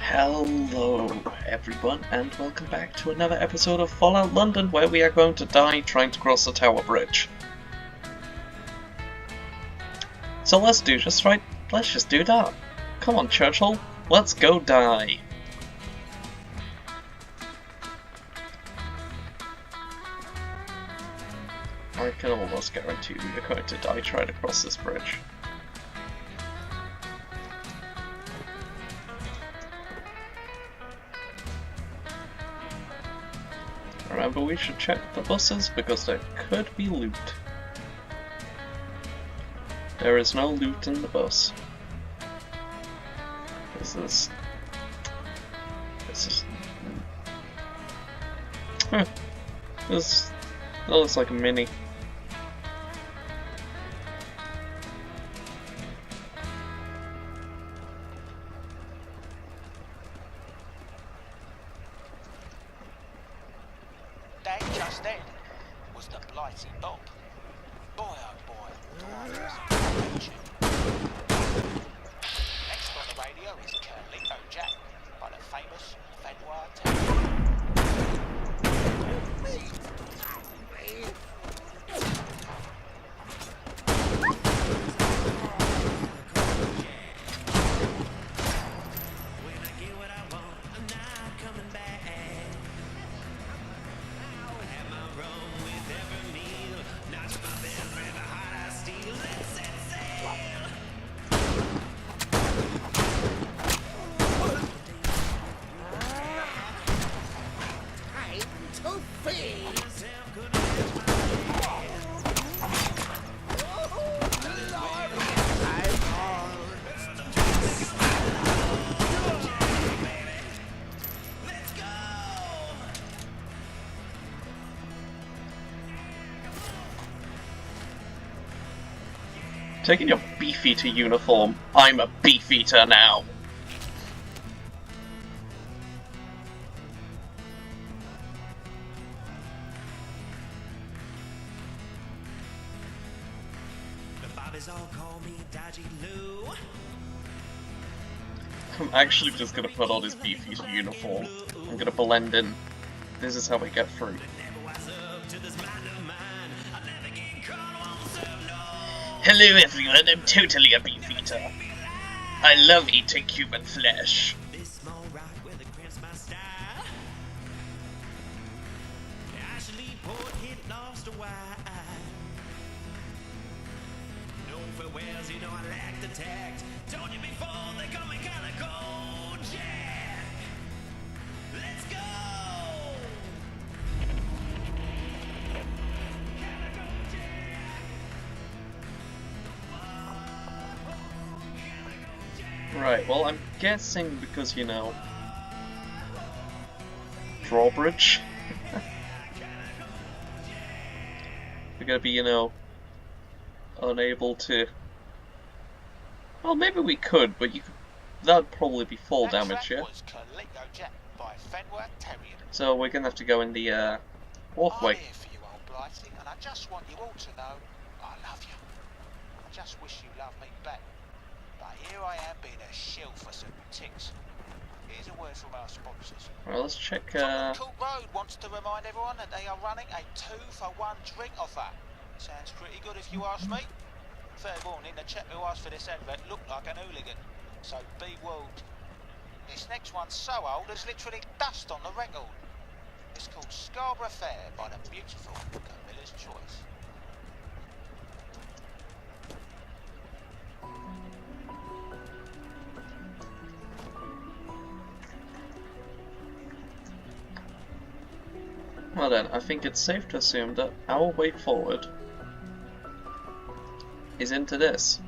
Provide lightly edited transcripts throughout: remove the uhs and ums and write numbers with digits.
Hello everyone and welcome back to another episode of Fallout London where we are going to die trying to cross the Tower Bridge. So let's just do that. Come on Churchill, let's go die. I can almost guarantee we are going to die trying to cross this bridge. Remember, we should check the buses because there could be loot. There is no loot in the bus. This is... That looks like a mini. That just then was the Blighty Bob. Boy oh boy, next on the radio is Curly Jack by the famous Fenwar Terrier. Taking your Beefeater uniform, I'm a Beefeater now! I'm actually just gonna put on his Beefeater uniform. I'm gonna blend in. This is how we get through. Hello everyone, I'm totally a Beefeater. I love eating human flesh. Right, well I'm guessing because, you know, drawbridge. We're gonna be, you know, unable to... Well, maybe we could, but that'd probably be fall damage, yeah? So we're gonna have to go in the, walkway. I'm here for you, old Blighty, and I just want you all to know I love you. I just wish you loved me back. But here I am being a shill for some ticks. Here's a word from our sponsors. Well, let's check, Cook Road wants to remind everyone that they are running a 2-for-1 drink offer. Sounds pretty good if you ask me. Fair warning, the chap who asked for this advert looked like an hooligan. So be warned. This next one's so old there's literally dust on the record. It's called Scarborough Fair by the beautiful Camilla's Choice. Well then, I think it's safe to assume that our way forward is into this.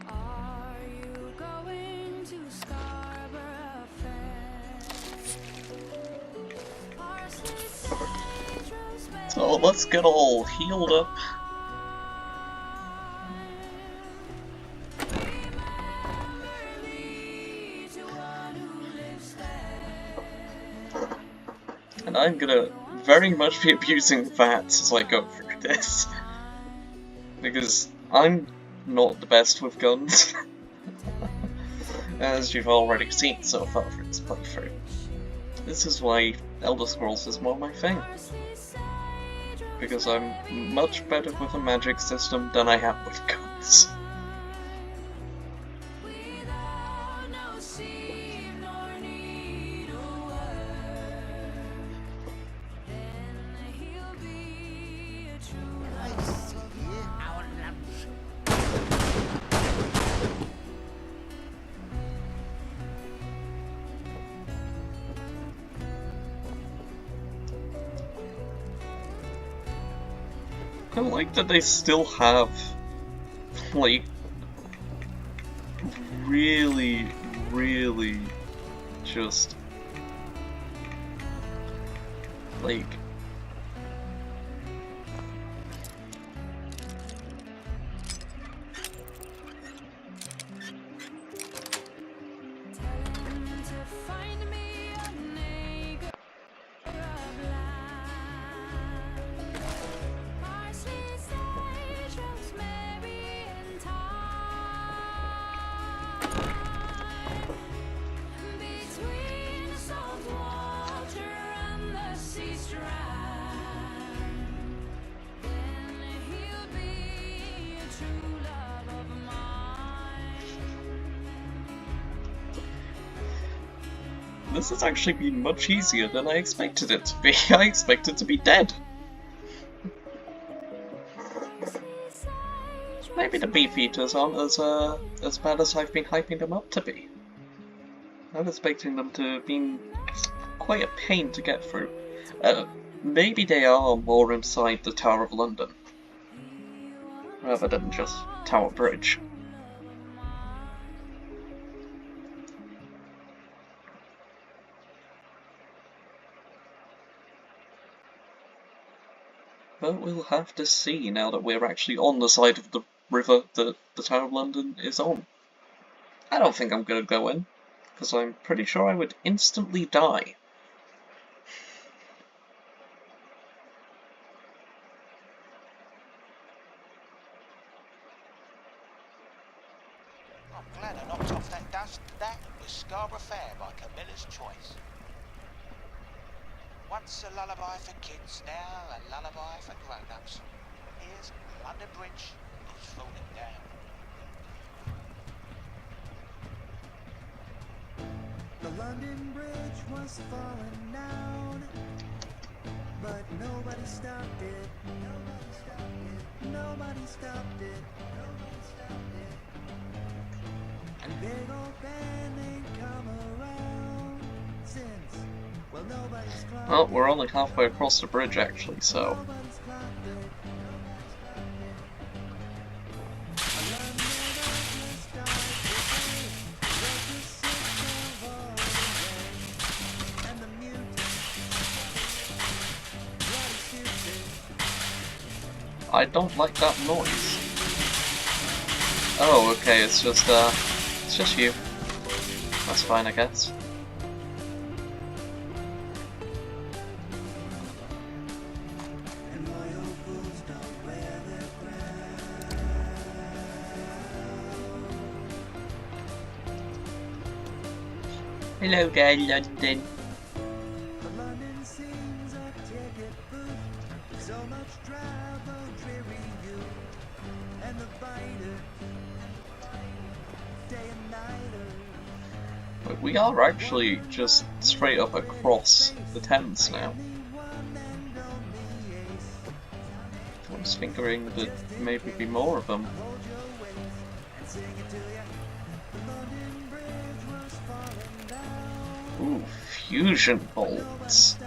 Are you going to Scarborough Fair? So let's get all healed up. And I'm gonna very much be abusing that as I go through this. Because I'm not the best with guns, as you've already seen so far through this playthrough. This is why Elder Scrolls is more my thing. Because I'm much better with a magic system than I am with guns. I like that they still have, like, really just, like, this has actually been much easier than I expected it to be. I expected to be dead. Maybe the beefeaters aren't as bad as I've been hyping them up to be. I'm expecting them to have been quite a pain to get through. Maybe they are more inside the Tower of London, rather than just Tower Bridge. But we'll have to see now that we're actually on the side of the river that the Tower of London is on. I don't think I'm gonna go in, because I'm pretty sure I would instantly die. I'm glad I knocked off that dust. That was Scarborough Fair by Camilla's Choice. Once a lullaby for kids, now a lullaby for grown-ups. Here's London Bridge is falling down. The London Bridge was falling down, but nobody stopped it. Nobody stopped it. Nobody stopped it. Nobody stopped it. And big old band ain't come around since. Well, nobody's clocked Well, we're only halfway across the bridge actually, so... Nobody's clocked it. I don't like that noise. Oh, okay, it's just you. That's fine, I guess. Hello there, London. But we are actually just straight up across the Thames now. I was thinking that maybe be more of them. Ooh, fusion bolts.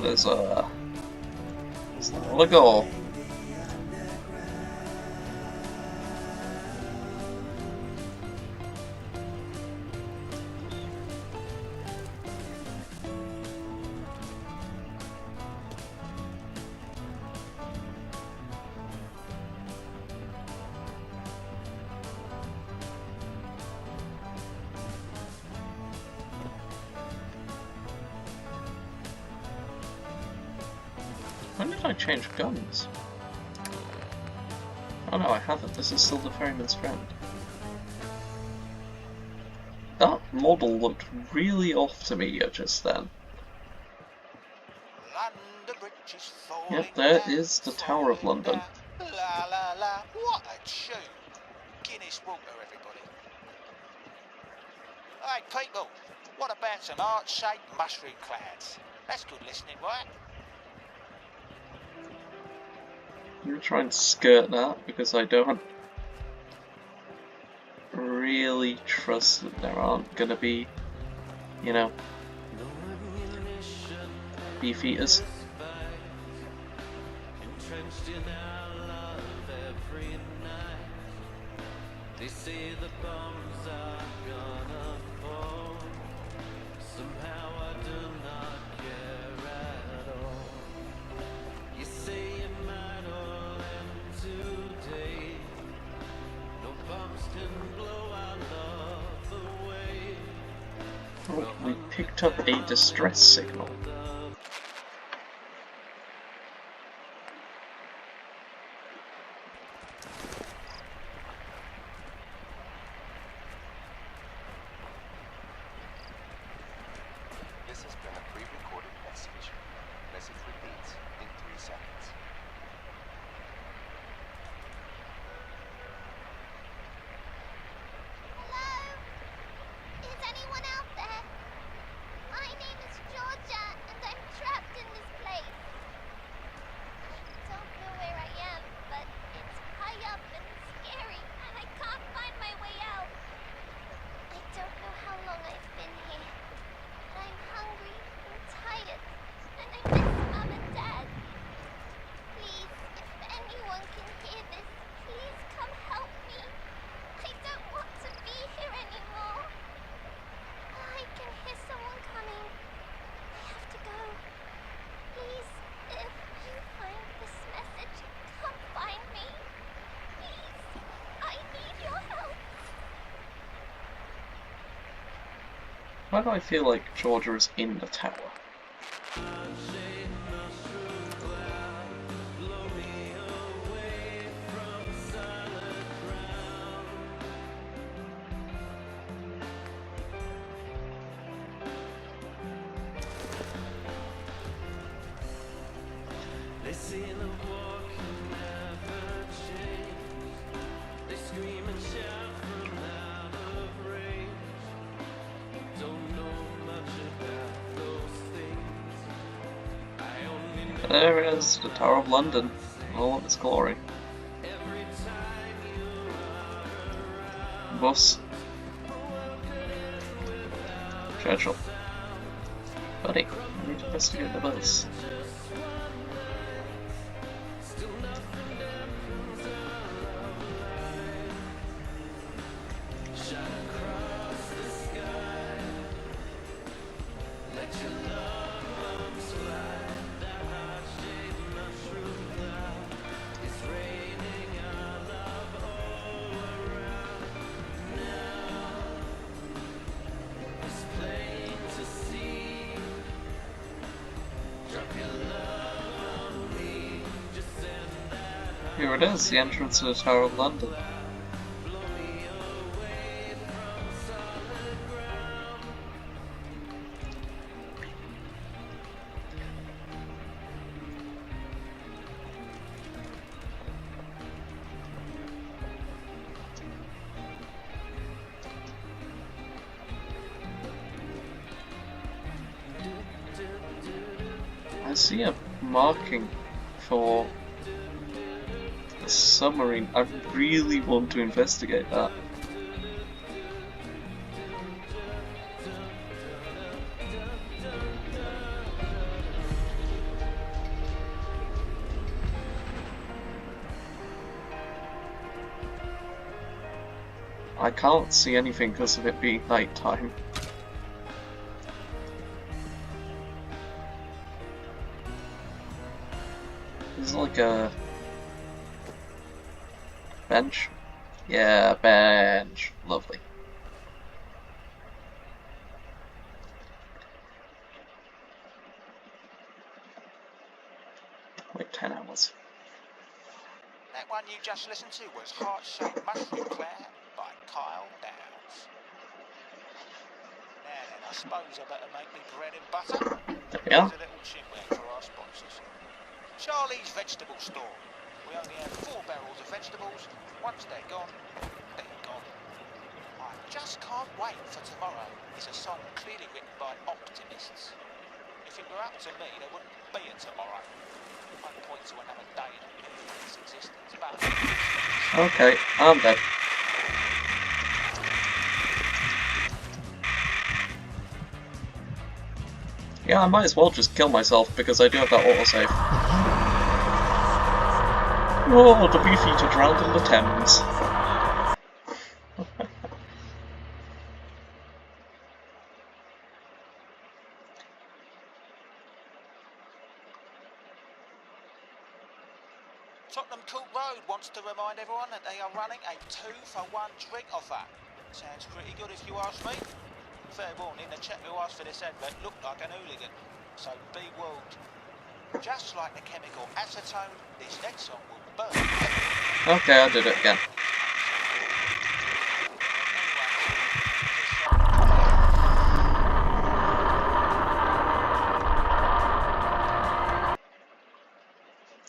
There's a lot of go. did I change guns? Oh no, I haven't. This is still the ferryman's friend. That model looked really off to me just then. London Bridge is falling Yep, there down, is the Tower of falling London. down. La la la, what a tune. Guinness water, everybody. Hey people, what about some heart-shaped mushroom clouds? That's good listening, right? I'm gonna try and skirt that because I don't really trust that there aren't gonna be, you know, beefeaters. They say the bombs are gonna fall. Somehow I do not care at all. You say it might all end today. No bombs can blow our love away. Oh, we picked up a distress signal. This has been a pre-recorded message. Message repeats in 3 seconds. Hello? Is anyone out there? My name is Georgia, and I'm trapped in this place. I don't know where I am, but it's high up and scary, and I can't find my way out. I don't know how long I've been here, but I'm hungry and tired, and I miss Mom and Dad. Please, if anyone can hear this, please come help me. I don't want to be here anymore. I can hear someone coming. I have to go. Please, if you find this message, come find me. Please, I need your help. Why do I feel like Georgia is in the tower? They say the war can never change. They scream and shout from out of range. Don't know much about those things. I only know There it is, the Tower of London, in all of its glory. every time you are around. Bus. Churchill. Buddy, I need to investigate the bus. Here it is, the entrance to the Tower of London. I see a marking for the submarine. I really want to investigate that. I can't see anything because of it being night time. There's like a bench. Yeah, bench. Lovely. Wait, you just listened to was Heart-Shaped Mushroom Cloud by Kyle Downs. Now then, I suppose I better make me bread and butter. There we are. Here's a little chinwag for our sponsors. Charlie's Vegetable Store. We only have 4 barrels of vegetables. Once they're gone, they're gone. I just can't wait for tomorrow. It's a song clearly written by optimists. If it were up to me, there wouldn't be a tomorrow. I'd point to another day in its existence, but... Okay, I'm dead. Yeah, I might as well just kill myself because I do have that autosave. Oh, the Beefeater drowned in the Thames. Tottenham Court Road wants to remind everyone that they are running a 2-for-1 drink offer. Sounds pretty good if you ask me. Fair warning, the chap who asked for this advert looked like an hooligan, so be warned. Just like the chemical acetone, this next song will burn. Okay, I did it again.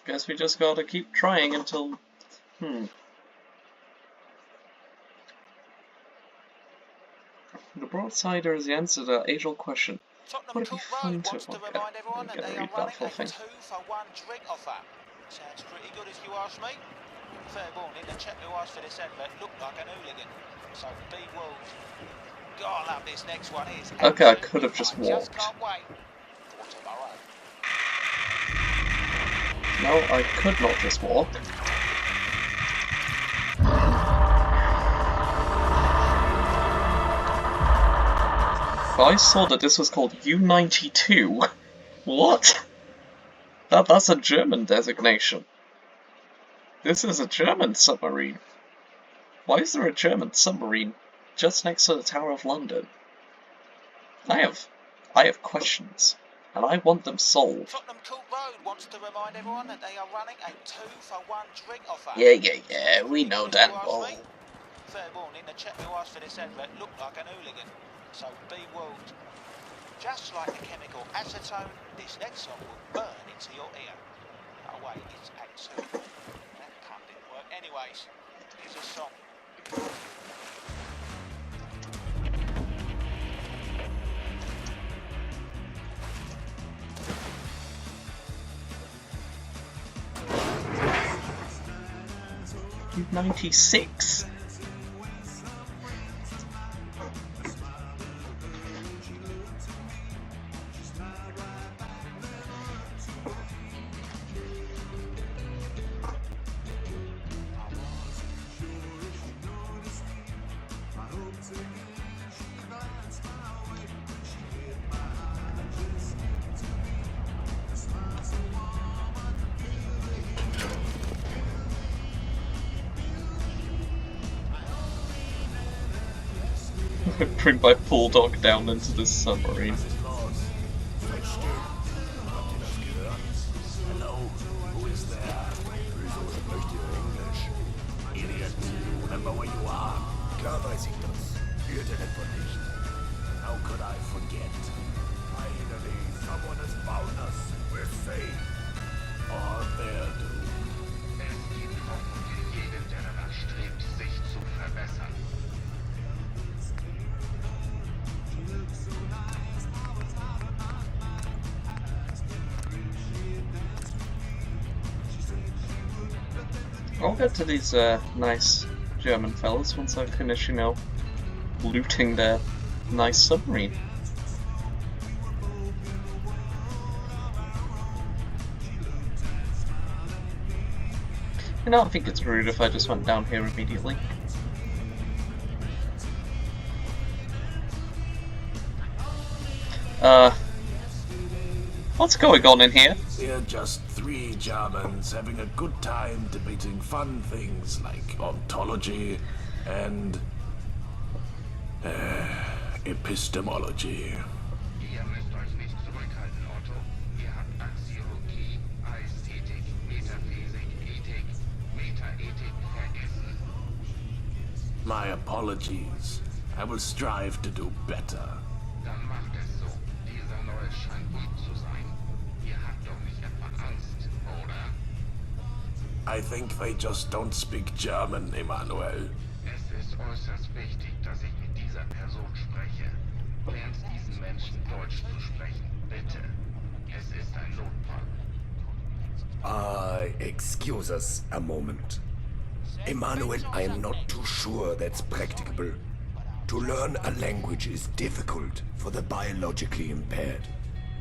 Guess we just gotta keep trying until... The broadsider is the answer to that age-old question. Tottenham Would it be Court fun Road to... wants to Okay, remind everyone I'm that gonna they read are that running full a thing. 2-for-1 drink offer. Sounds pretty good if you ask me. Fair warning, the chap who asked for this advert looked like an hooligan, so be warned. God, I love this next one is. Okay, I could have just I just walked. can't wait for tomorrow. No, I could not just walk. I saw that this was called U-92. What? That's a German designation. This is a German submarine. Why is there a German submarine just next to the Tower of London? I have questions, and I want them solved. Tottenham Court Road wants to remind everyone that they are running a 2-for-1 drink offer. Yeah, we know If you that. ask Oh. me. Fair warning, the chap who asked for this advert looked like an hooligan, so be warned. Just like the chemical acetone, this next song will burn into your ear. Oh wait, it's Act 2. That pun didn't work. Anyways, here's a song. U-96. Bring my bulldog down into this submarine. Hello, who is there? Möchte Englisch? Idiot, remember where you are? Klar weiß ich das. Irrte etwa nicht. How could I forget? Finally, someone has found us. We're safe. Or they're doomed. Es gibt Hoffnung in jedem, der danach strebt, sich zu verbessern. I'll get to these nice German fellas once I finish, you know, looting their nice submarine. And I don't think it's rude if I just went down here immediately. What's going on in here? We're just 3 Germans having a good time debating fun things like ontology and epistemology. Ihr müsst euch nicht zurückhalten, Otto. Ihr habt Axiologie, Ästhetik, Metaphysik, Ethik, Metaethik My apologies. I will strive to do better. Dann macht es so. Dieser Neue scheint gut zu sein. Ihr habt doch nicht etwa Angst, oder? I think they just don't speak German, Emanuel. Es ist äußerst wichtig, dass ich mit dieser Person spreche. Lernt diesen Menschen Deutsch zu sprechen, bitte. Es ist ein Notfall. Excuse us a moment. Emmanuel, I am not too sure that's practicable. To learn a language is difficult for the biologically impaired.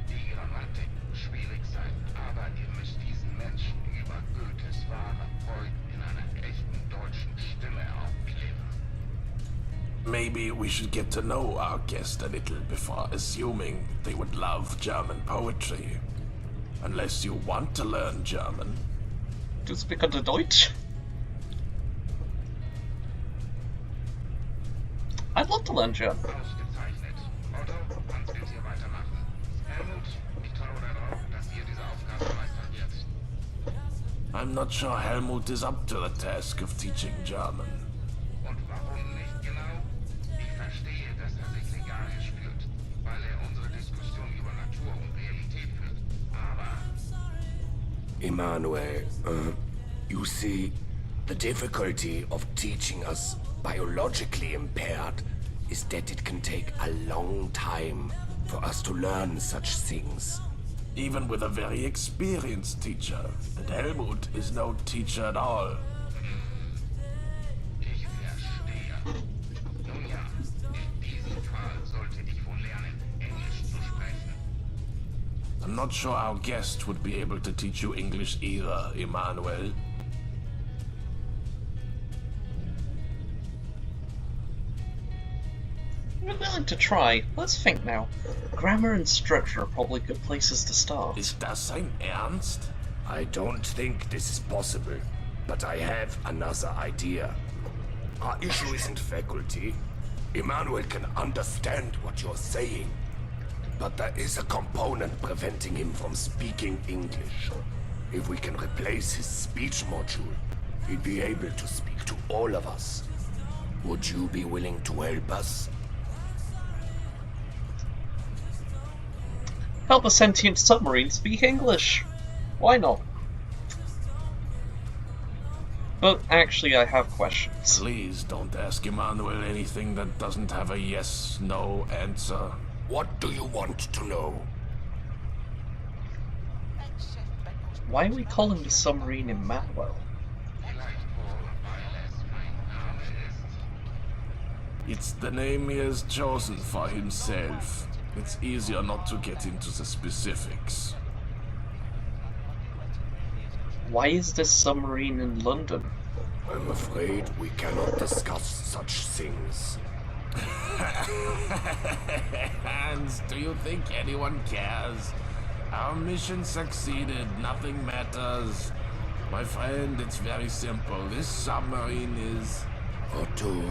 Die Grammatik schwierig sein, aber ihr müsst diesen Menschen über Goethes wahre Freud in einer echten deutschen Stimme aufklären. Maybe we should get to know our guest a little before assuming they would love German poetry. Unless you want to learn German. Do you speak under Deutsch? I'd love to learn German. Ausgezeichnet. Otto, wann willst ihr weitermachen? Helmut, ich traue darauf, dass ihr diese Aufgabe meistern werdet. I'm not sure Helmut is up to the task of teaching German. Und warum nicht genau? Ich verstehe, dass sich legalisch fühlt, weil unsere Diskussion über Natur und Realität führt. Aber Emanuel, you see, the difficulty of teaching us biologically impaired is that it can take a long time for us to learn such things. Even with a very experienced teacher, and Helmut is no teacher at all. ich verstehe. Nun ja, in diesem Fall sollte ich wohl lernen, Englisch zu sprechen. I'm not sure our guest would be able to teach you English either, Emanuel. We're willing to try. Let's think now. Grammar and structure are probably good places to start. Is das sein Ernst? I don't think this is possible, but I have another idea. Our issue isn't faculty. Emmanuel can understand what you're saying, but there is a component preventing him from speaking English. If we can replace his speech module, he'd be able to speak to all of us. Would you be willing to help us? Help a sentient submarine speak English! Why not? But actually, I have questions. Please don't ask Emmanuel anything that doesn't have a yes-no answer. What do you want to know? Why are we calling the submarine Emmanuel? Vielleicht wohl, weil es mein Name ist. It's the name he has chosen for himself. It's easier not to get into the specifics. Why is this submarine in London? I'm afraid we cannot discuss such things. Hans, do you think anyone cares? Our mission succeeded, nothing matters. My friend, it's very simple. This submarine is... Otto,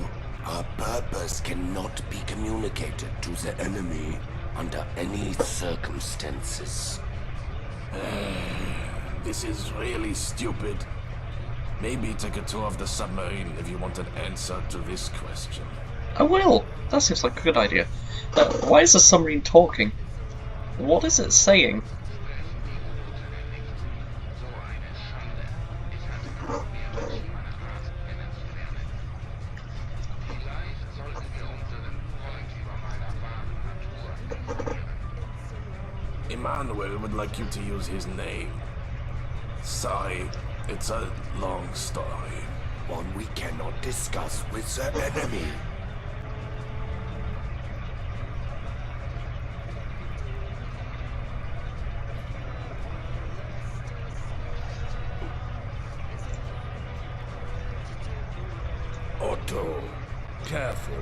our purpose cannot be communicated to the enemy under any circumstances. This is really stupid. Maybe take a tour of the submarine if you want an answer to this question. I will! That seems like a good idea. Why is the submarine talking? What is it saying? Emmanuel would like you to use his name. Sorry, it's a long story. One we cannot discuss with the enemy. Otto, careful.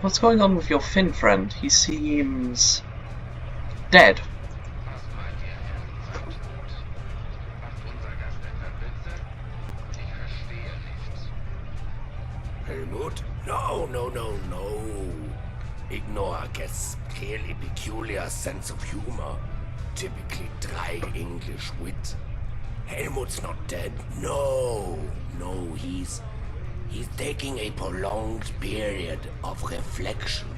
What's going on with your Finn friend? He seems... dead. Helmut? No. Ignore gets really peculiar sense of humor. Typically dry English wit. Helmut's not dead. No. No, he's taking a prolonged period of reflection.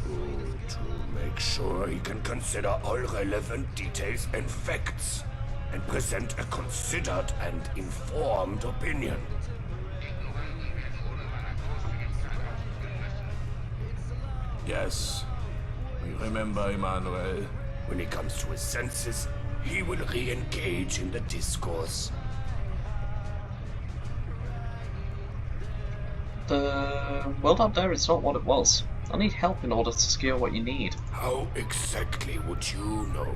To make sure he can consider all relevant details and facts, and present a considered and informed opinion. Yes, we remember Emmanuel. When he comes to his senses, he will re-engage in the discourse. The world out there is not what it was. I need help in order to secure what you need. How exactly would you know?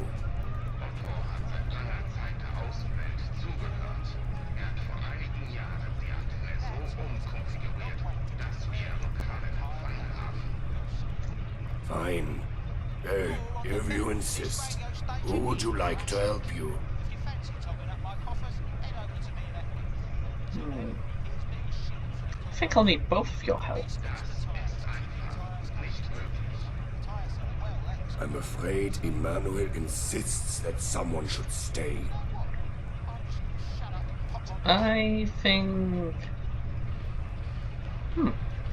Otto hat seit langer Zeit der Außenwelt zugehört. Hat vor einigen Jahren die Adresse so umkonfiguriert, dass wir lokalen Empfang haben. Fine. If you insist, who would you like to help you? If you fancy topping up my coffers, head over to me and I think I'll need both of your help. I'm afraid Emmanuel insists that someone should stay. I think...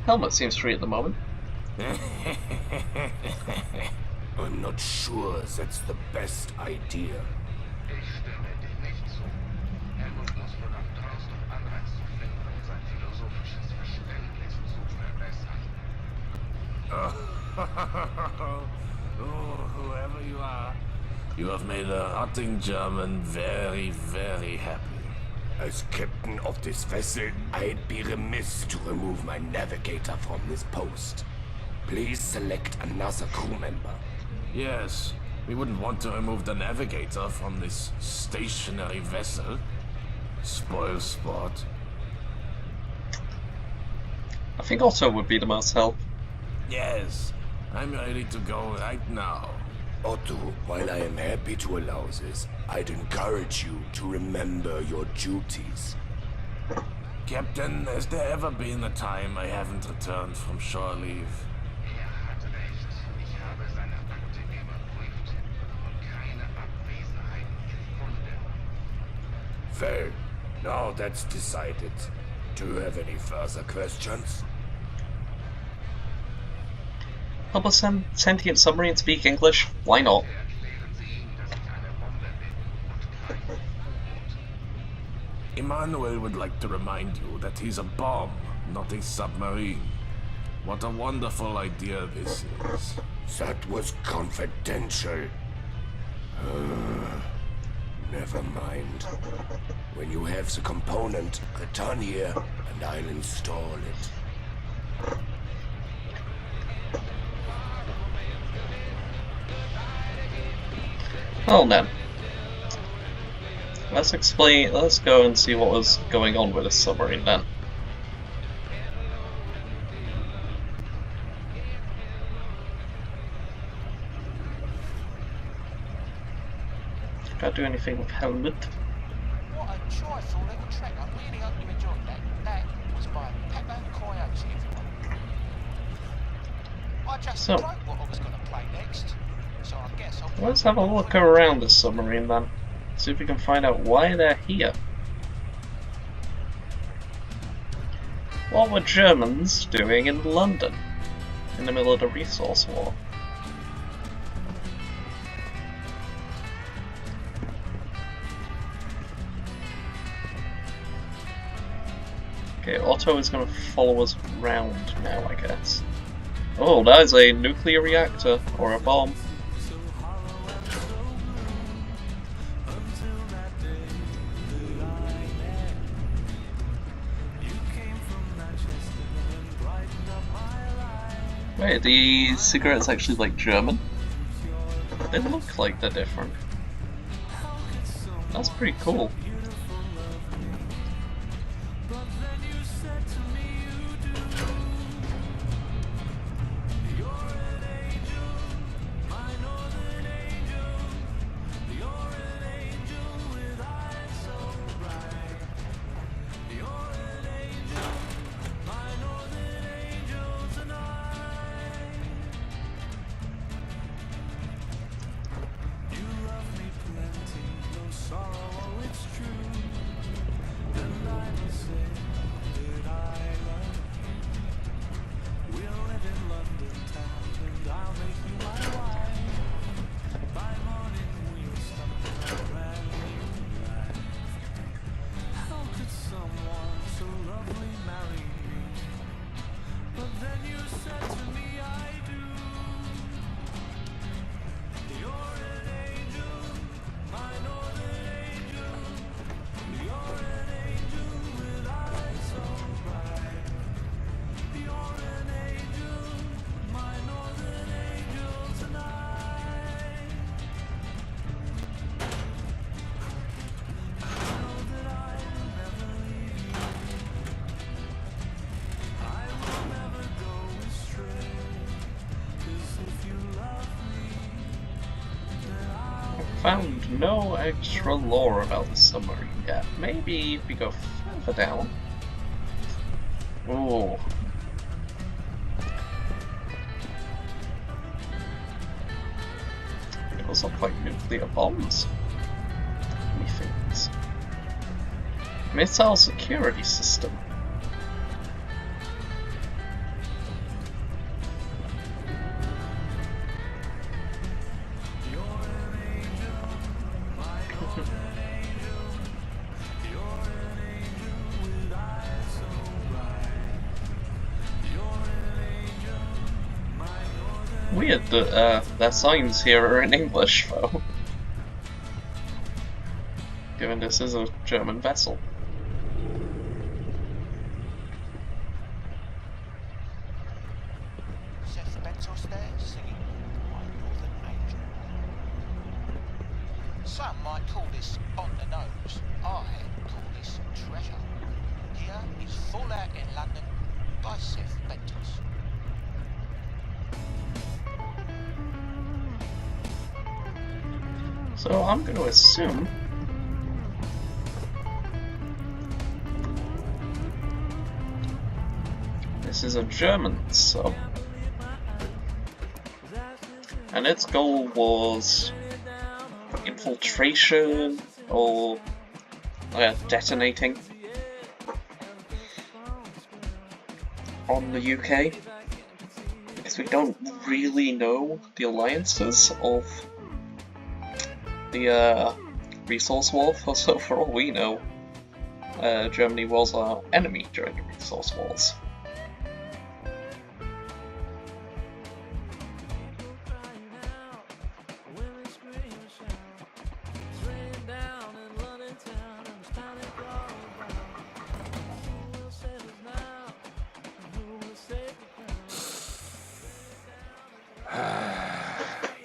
Helmet seems free at the moment. I'm not sure that's the best idea. Ich stimme dem nicht zu. Helmut muss wohl nach draußen, um Anreiz zu finden, um sein philosophisches Verständnis zu verbessern. Oh, whoever you are, you have made a rotting German very, very happy. As captain of this vessel, I'd be remiss to remove my navigator from his post. Please select another crew member. Yes, we wouldn't want to remove the navigator from this stationary vessel. Spoil sport. I think Otto would be the most help. Yes, I'm ready to go right now. Otto, while I am happy to allow this, I'd encourage you to remember your duties. Captain, has there ever been a time I haven't returned from shore leave? Hat recht. Ich habe seine Akte überprüft und keine Abwesenheiten gefunden. Fair. Now that's decided. Do you have any further questions? Help a sentient submarine speak English? Why not? Erklären Sie ihm, dass ich eine Bombe bin und kein U-Boot. Emmanuel would like to remind you that he's a bomb, not a submarine. What a wonderful idea this is. That was confidential. Never mind. When you have the component, return here and I'll install it. Well then. Let's go and see what was going on with this submarine then. Can't do anything with helmet. what a joyful little trek. I really hope you enjoyed that. That was by Pepper Coyote, everyone. I just So- wrote what I was going to play next, so I guess I'll... Let's have a look around this submarine then. See if we can find out why they're here. What were Germans doing in London in the middle of the resource war? Okay, Otto is going to follow us round now, I guess. Oh, that is a nuclear reactor, or a bomb. Wait, the cigarettes actually like German? They look like they're different. That's pretty cool. found no extra lore about the submarine yet. Maybe if we go further down. Oh. It also quite nuclear bombs. Methinks. Missile security system. Weird that their signs here are in English, though. Given this is a German vessel. Chef Bentos there singing My Northern Angel. Some might call this on the nose. I call this treasure. Here is Fallout in London by Chef Bentos. So I'm going to assume this is a German sub, and its goal was infiltration or detonating on the UK, because we don't really know the alliances of the resource war, so for all we know, Germany was our enemy during the resource wars.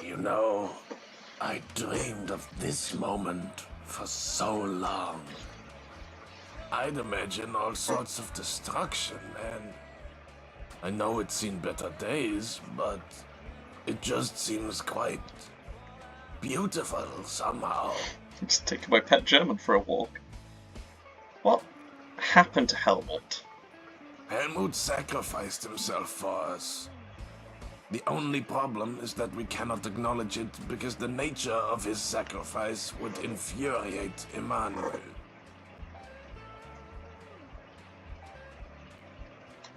You know, I dreamed of this moment for so long. I'd imagine all sorts of destruction, and I know it's seen better days, but it just seems quite beautiful somehow. Just taking my pet German for a walk. What happened to Helmut? Helmut sacrificed himself for us. The only problem is that we cannot acknowledge it because the nature of his sacrifice would infuriate Emmanuel.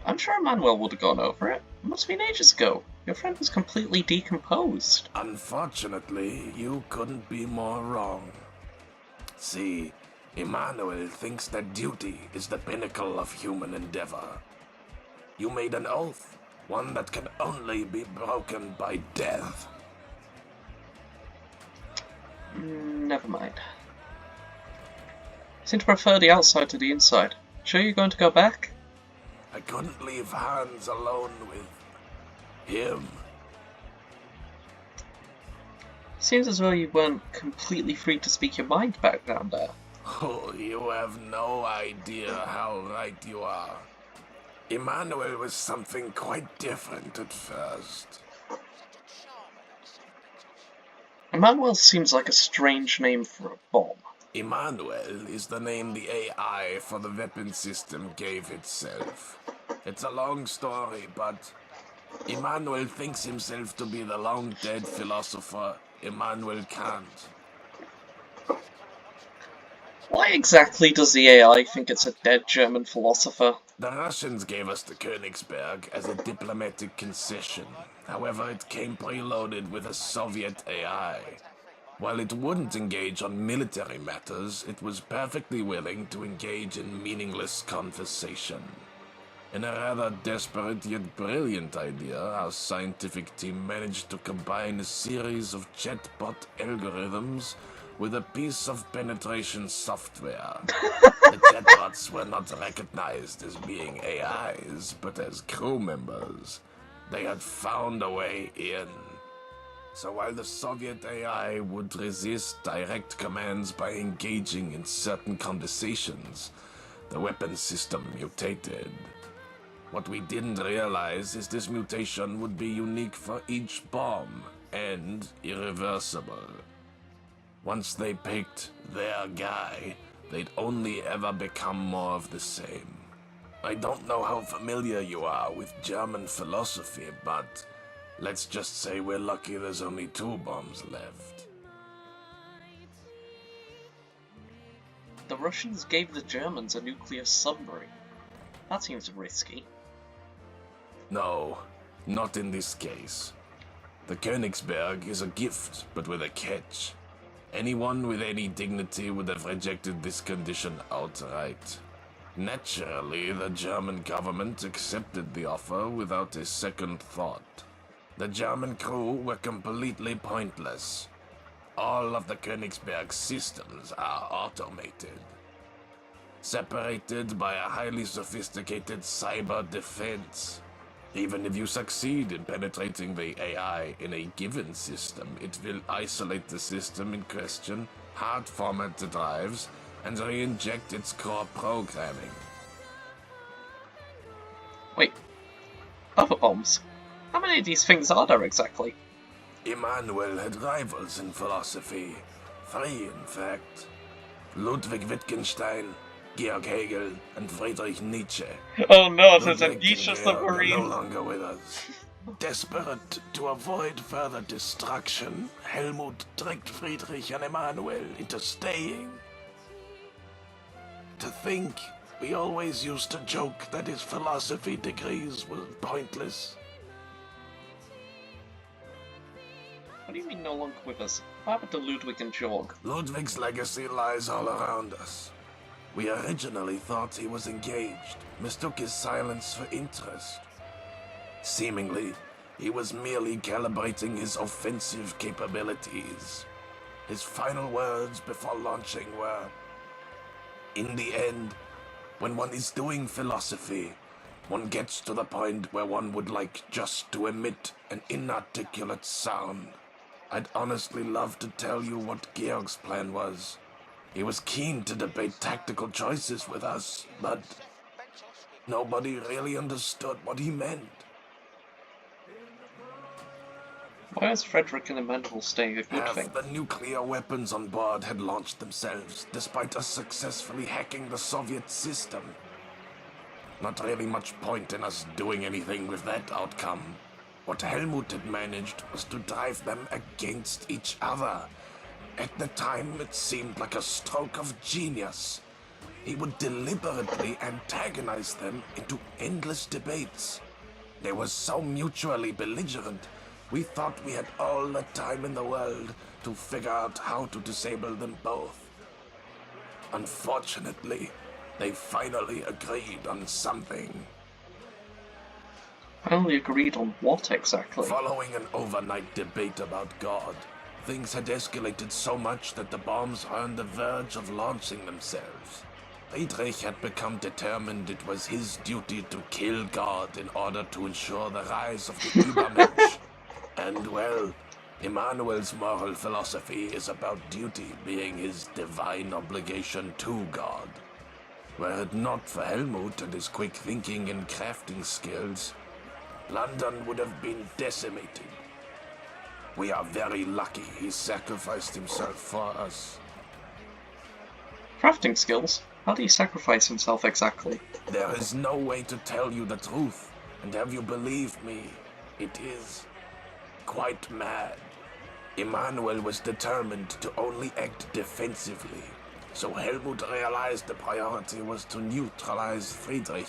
I'm sure Emmanuel would have gone over it. It must have been ages ago. Your friend was completely decomposed. Unfortunately, you couldn't be more wrong. See, Emmanuel thinks that duty is the pinnacle of human endeavor. You made an oath, one that can only be broken by death. Never mind. You seem to prefer the outside to the inside. Sure you're going to go back? I couldn't leave Hans alone with him. Seems as though you weren't completely free to speak your mind back down there. Oh, you have no idea how right you are. Emmanuel was something quite different at first. Emmanuel seems like a strange name for a bomb. Emmanuel is the name the AI for the weapon system gave itself. It's a long story, but Emmanuel thinks himself to be the long-dead philosopher Immanuel Kant. Why exactly does the AI think it's a dead German philosopher? The Russians gave us the Königsberg as a diplomatic concession. However, it came preloaded with a Soviet AI. While it wouldn't engage on military matters, it was perfectly willing to engage in meaningless conversation. In a rather desperate yet brilliant idea, our scientific team managed to combine a series of chatbot algorithms with a piece of penetration software. The chatbots were not recognized as being AIs, but as crew members. They had found a way in. So while the Soviet AI would resist direct commands by engaging in certain conversations, the weapon system mutated. What we didn't realize is this mutation would be unique for each bomb and irreversible. Once they picked their guy, they'd only ever become more of the same. I don't know how familiar you are with German philosophy, but let's just say we're lucky there's only 2 bombs left. The Russians gave the Germans a nuclear submarine. That seems risky. No, not in this case. The Königsberg is a gift, but with a catch. Anyone with any dignity would have rejected this condition outright. Naturally, the German government accepted the offer without a second thought. The German crew were completely pointless. All of the Königsberg systems are automated, separated by a highly sophisticated cyber defense. Even if you succeed in penetrating the AI in a given system, it will isolate the system in question, hard format the drives, and re-inject its core programming. Wait, other bombs? How many of these things are there exactly? Immanuel had rivals in philosophy. 3, in fact. Ludwig Wittgenstein, Georg Hegel, and Friedrich Nietzsche. Oh no, there's a Ludwig Nietzsche and Georg are no submarine! longer with us. Desperate to avoid further destruction, Helmut tricked Friedrich and Immanuel into staying. To think, we always used to joke that his philosophy degrees were pointless. What do you mean no longer with us? What happened to Ludwig and Georg? Ludwig's legacy lies all around us. We originally thought he was engaged, mistook his silence for interest. Seemingly, he was merely calibrating his offensive capabilities. His final words before launching were, "In the end, when one is doing philosophy, one gets to the point where one would like just to emit an inarticulate sound." I'd honestly love to tell you what Georg's plan was. He was keen to debate tactical choices with us, but nobody really understood what he meant. Why is Frederick and Emmanuel staying a good Half thing? the nuclear weapons on board had launched themselves, despite us successfully hacking the Soviet system. Not really much point in us doing anything with that outcome. What Helmut had managed was to drive them against each other. At the time, it seemed like a stroke of genius. He would deliberately antagonize them into endless debates. They were so mutually belligerent, we thought we had all the time in the world to figure out how to disable them both. Unfortunately, they finally agreed on something. Finally agreed on what exactly? Following an overnight debate about God, things had escalated so much that the bombs were on the verge of launching themselves. Friedrich had become determined it was his duty to kill God in order to ensure the rise of the Übermensch. And well, Immanuel's moral philosophy is about duty being his divine obligation to God. Were it not for Helmut and his quick thinking and crafting skills, London would have been decimated. We are very lucky he sacrificed himself for us. Crafting skills? How do you sacrifice himself exactly? There is no way to tell you the truth, and have you believed me, it is quite mad. Immanuel was determined to only act defensively, so Helmut realized the priority was to neutralize Friedrich.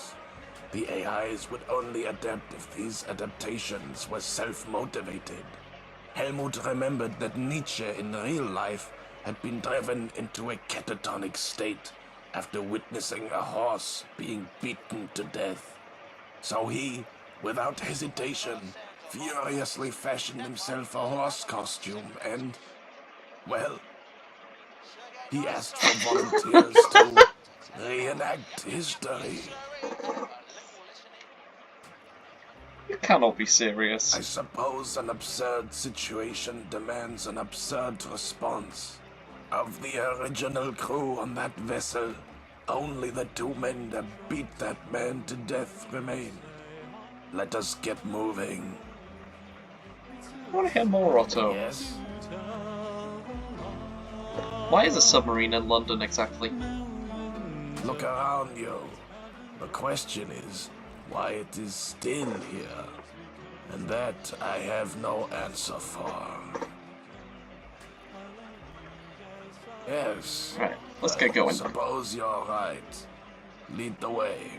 The AIs would only adapt if these adaptations were self-motivated. Helmut remembered that Nietzsche in real life had been driven into a catatonic state after witnessing a horse being beaten to death. So he, without hesitation, furiously fashioned himself a horse costume and, well, he asked for volunteers to reenact history. You cannot be serious. I suppose an absurd situation demands an absurd response. Of the original crew on that vessel, only the 2 men that beat that man to death remain. Let us get moving. I want to hear more, Otto. Yes? Why is a submarine in London exactly? Look around you. The question is, why it is still here? And that I have no answer for. Yes. Alright, let's get going. Suppose you're right. Lead the way.